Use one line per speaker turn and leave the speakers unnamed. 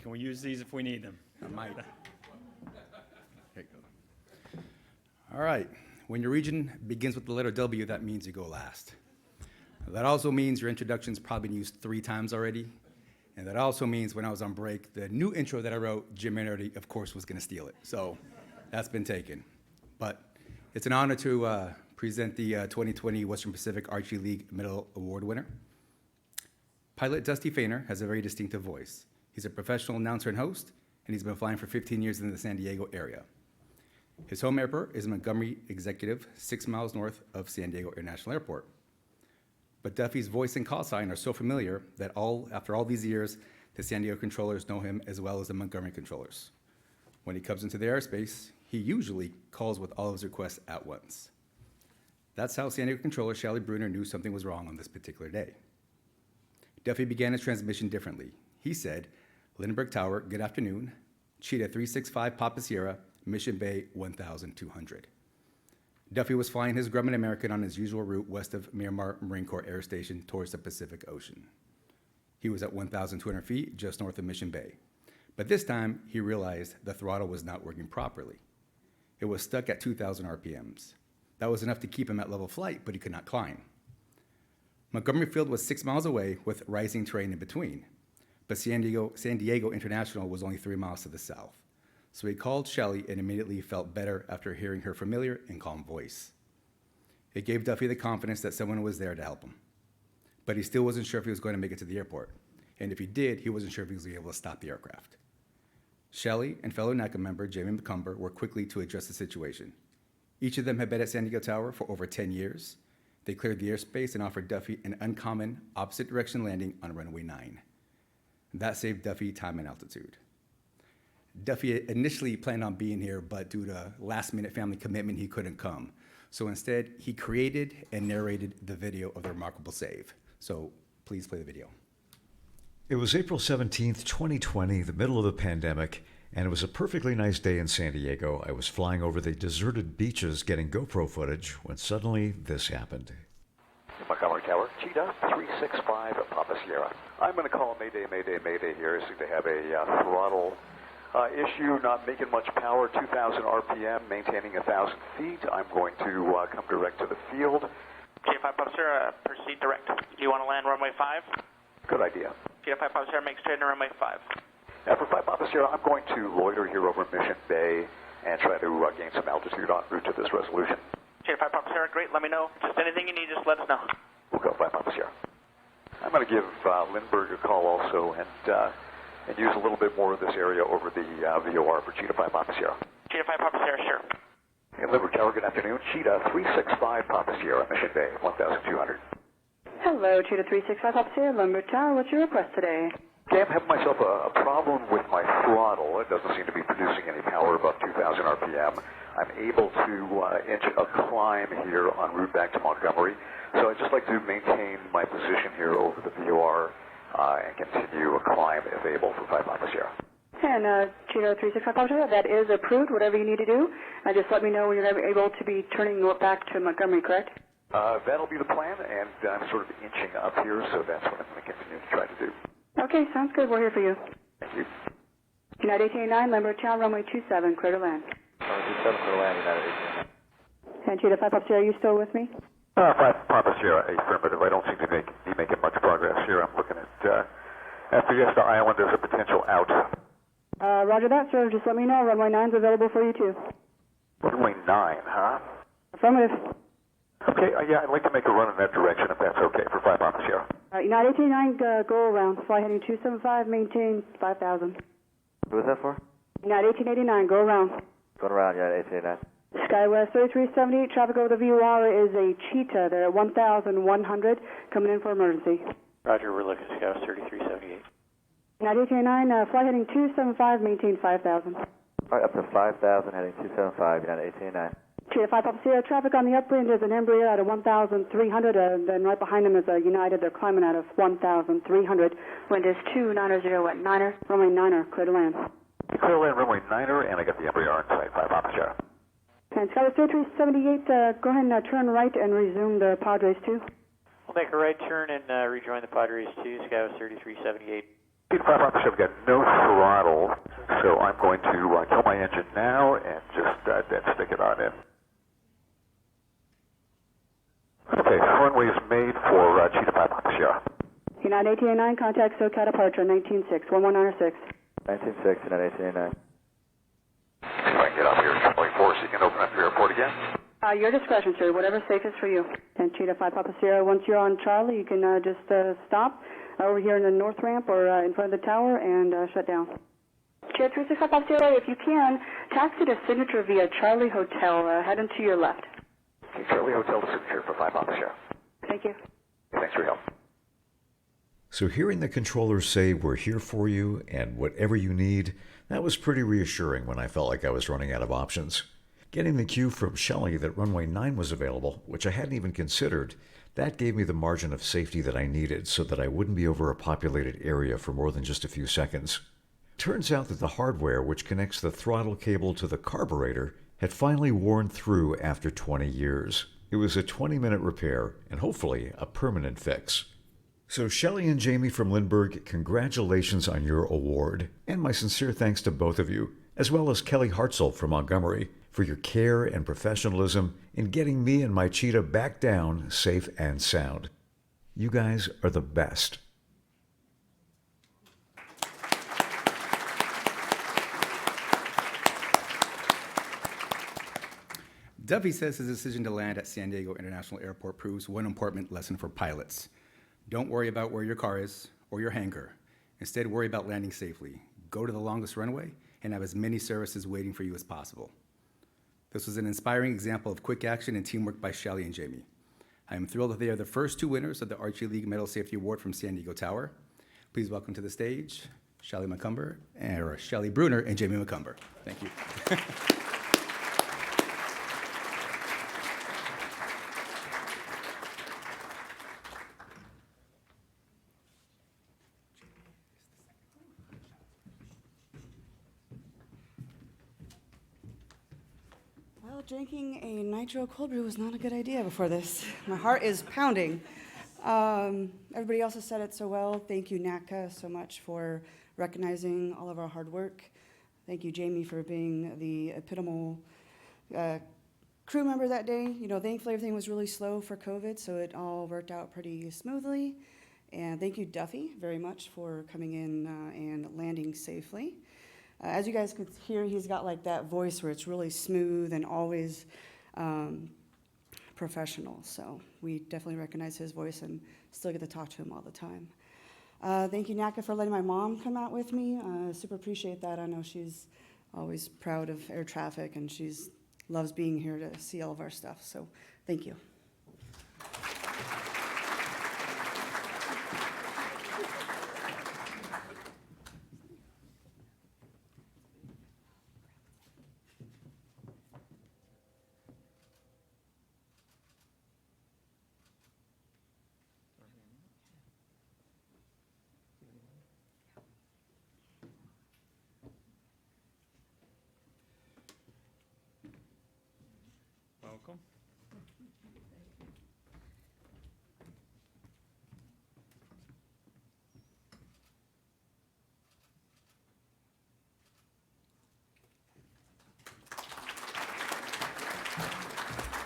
Can we use these if we need them?
I might. All right. When your region begins with the letter W, that means you go last. That also means your introduction's probably been used 3 times already. And that also means when I was on break, the new intro that I wrote, Jim Minardi, of course, was going to steal it. So that's been taken. But it's an honor to present the 2020 Western Pacific Archie League Medal Award winner. Pilot Dusty Fainer has a very distinctive voice. He's a professional announcer and host, and he's been flying for 15 years in the San Diego area. His home airport is Montgomery Executive, 6 miles north of San Diego International Airport. But Duffy's voice and call sign are so familiar that after all these years, the San Diego controllers know him as well as the Montgomery controllers. When he comes into the airspace, he usually calls with all of his requests at once. That's how San Diego controller Shelly Bruner knew something was wrong on this particular day. Duffy began his transmission differently. He said, Lindbergh Tower, good afternoon. Cheetah 365 Papa Sierra, Mission Bay 1200. Duffy was flying his Grumman American on his usual route west of Miramar Marine Corps Air Station towards the Pacific Ocean. He was at 1,200 feet just north of Mission Bay. But this time, he realized the throttle was not working properly. It was stuck at 2,000 RPMs. That was enough to keep him at level flight, but he could not climb. Montgomery Field was 6 miles away with rising terrain in between. But San Diego International was only 3 miles to the south. So he called Shelly and immediately felt better after hearing her familiar and calm voice. It gave Duffy the confidence that someone was there to help him. But he still wasn't sure if he was going to make it to the airport. And if he did, he wasn't sure if he was going to be able to stop the aircraft. Shelly and fellow NACA member Jamie Macomber worked quickly to address the situation. Each of them had been at San Diego Tower for over 10 years. They cleared the airspace and offered Duffy an uncommon opposite direction landing on runway 9. That saved Duffy time and altitude. Duffy initially planned on being here, but due to last-minute family commitment, he couldn't come. So instead, he created and narrated the video of the remarkable save. So please play the video.
It was April 17th, 2020, the middle of the pandemic, and it was a perfectly nice day in San Diego. I was flying over the deserted beaches getting GoPro footage when suddenly this happened.
Montgomery Tower, Cheetah 365 Papa Sierra. I'm going to call Mayday, Mayday, Mayday here. Seem to have a throttle issue, not making much power, 2,000 RPM, maintaining 1,000 feet. I'm going to come direct to the field.
Cheetah 5 Papa Sierra, proceed direct. Do you want to land runway 5?
Good idea.
Cheetah 5 Papa Sierra, make straight into runway 5.
Now for 5 Papa Sierra, I'm going to loiter here over Mission Bay and try to gain some altitude en route to this resolution.
Cheetah 5 Papa Sierra, great, let me know. Just anything you need, just let us know.
We'll go 5 Papa Sierra. I'm going to give Lindbergh a call also and use a little bit more of this area over the VOR for Cheetah 5 Papa Sierra.
Cheetah 5 Papa Sierra, sure.
Hey, Lindbergh Tower, good afternoon. Cheetah 365 Papa Sierra, Mission Bay, 1,200.
Hello, Cheetah 365 Papa Sierra, Lindbergh Tower. What's your request today?
Okay, I'm having myself a problem with my throttle. It doesn't seem to be producing any power above 2,000 RPM. I'm able to inch a climb here en route back to Montgomery. So I'd just like to maintain my position here over the VOR and continue a climb if able for 5 Papa Sierra.
And Cheetah 365 Papa Sierra, that is approved, whatever you need to do. Just let me know when you're able to be turning back to Montgomery, correct?
That'll be the plan, and I'm sort of inching up here, so that's what I'm going to continue to try to do.
Okay, sounds good. We're here for you.
Thank you.
United 1889, Lindbergh Tower, runway 27, clear to land.
27 for the land, United 18.
And Cheetah 5 Papa Sierra, are you still with me?
5 Papa Sierra, affirmative. I don't seem to be making much progress here. I'm looking at Fiesta Island as a potential out.
Roger that, sir. Just let me know. Runway 9 is available for you, too.
Runway 9, huh?
Affirmative.
Okay, yeah, I'd like to make a run in that direction if that's okay for 5 Papa Sierra.
United 1889, go around. Fly heading 275, maintain 5,000.
What was that for?
United 1889, go around.
Going around, yeah, 1889.
Skywest 3378, traffic over the VOR is a Cheetah. They're at 1,100, coming in for emergency.
Roger, we're looking at Skywest 3378.
United 1889, fly heading 275, maintain 5,000.
All right, up to 5,000, heading 275, United 1889.
Cheetah 5 Papa Sierra, traffic on the upwind is an Embraer out of 1,300, then right behind them is a United. They're climbing out of 1,300. Wind is 290 at 9er, runway 9er, clear to land.
Clear land, runway 9er, and I got the Embraer in sight, 5 Papa Sierra.
And Skywest 3378, go ahead and turn right and resume the Padres 2.
We'll make a right turn and rejoin the Padres 2, Skywest 3378.
Speed 5 officer, I've got no throttle, so I'm going to kill my engine now and just dead stick it on in. Okay, runway is made for Cheetah 5 Papa Sierra.
United 1889, contact SoCal departure 196, 1196.
196, United 1889.
See if I can get up here, Charlie 4, so you can open up your airport again.
Your discretion, sir, whatever's safest for you. And Cheetah 5 Papa Sierra, once you're on Charlie, you can just stop over here in the north ramp or in front of the tower and shut down. Cheetah 365 Papa Sierra, if you can, taxi to Signature via Charlie Hotel, heading to your left.
Okay, Charlie Hotel to Signature for 5 Papa Sierra.
Thank you.
Thanks for your help.
So hearing the controllers say, "We're here for you and whatever you need," that was pretty reassuring when I felt like I was running out of options. Getting the cue from Shelly that runway 9 was available, which I hadn't even considered, that gave me the margin of safety that I needed so that I wouldn't be over a populated area for more than just a few seconds. Turns out that the hardware which connects the throttle cable to the carburetor had finally worn through after 20 years. It was a 20-minute repair and hopefully a permanent fix. So Shelly and Jamie from Lindbergh, congratulations on your award, and my sincere thanks to both of you, as well as Kelly Hartzell from Montgomery, for your care and professionalism in getting me and my Cheetah back down safe and sound. You guys are the best.
Duffy says his decision to land at San Diego International Airport proves one important lesson for pilots. Don't worry about where your car is or your hangar. Instead, worry about landing safely. Go to the longest runway and have as many services waiting for you as possible. This was an inspiring example of quick action and teamwork by Shelly and Jamie. I am thrilled that they are the first two winners of the Archie League Medal Safety Award from San Diego Tower. Please welcome to the stage Shelly Macomber, or Shelly Bruner and Jamie Macomber. Thank you.
Well, drinking a nitro cold brew was not a good idea before this. My heart is pounding. Everybody else has said it so well. Thank you, NACA, so much for recognizing all of our hard work. Thank you, Jamie, for being the epitomal crew member that day. You know, thankfully everything was really slow for COVID, so it all worked out pretty smoothly. And thank you, Duffy, very much for coming in and landing safely. As you guys could hear, he's got like that voice where it's really smooth and always professional. So we definitely recognize his voice and still get to talk to him all the time. Thank you, NACA, for letting my mom come out with me. Super appreciate that. I know she's always proud of air traffic and she's loves being here to see all of our stuff. So thank you.
Welcome.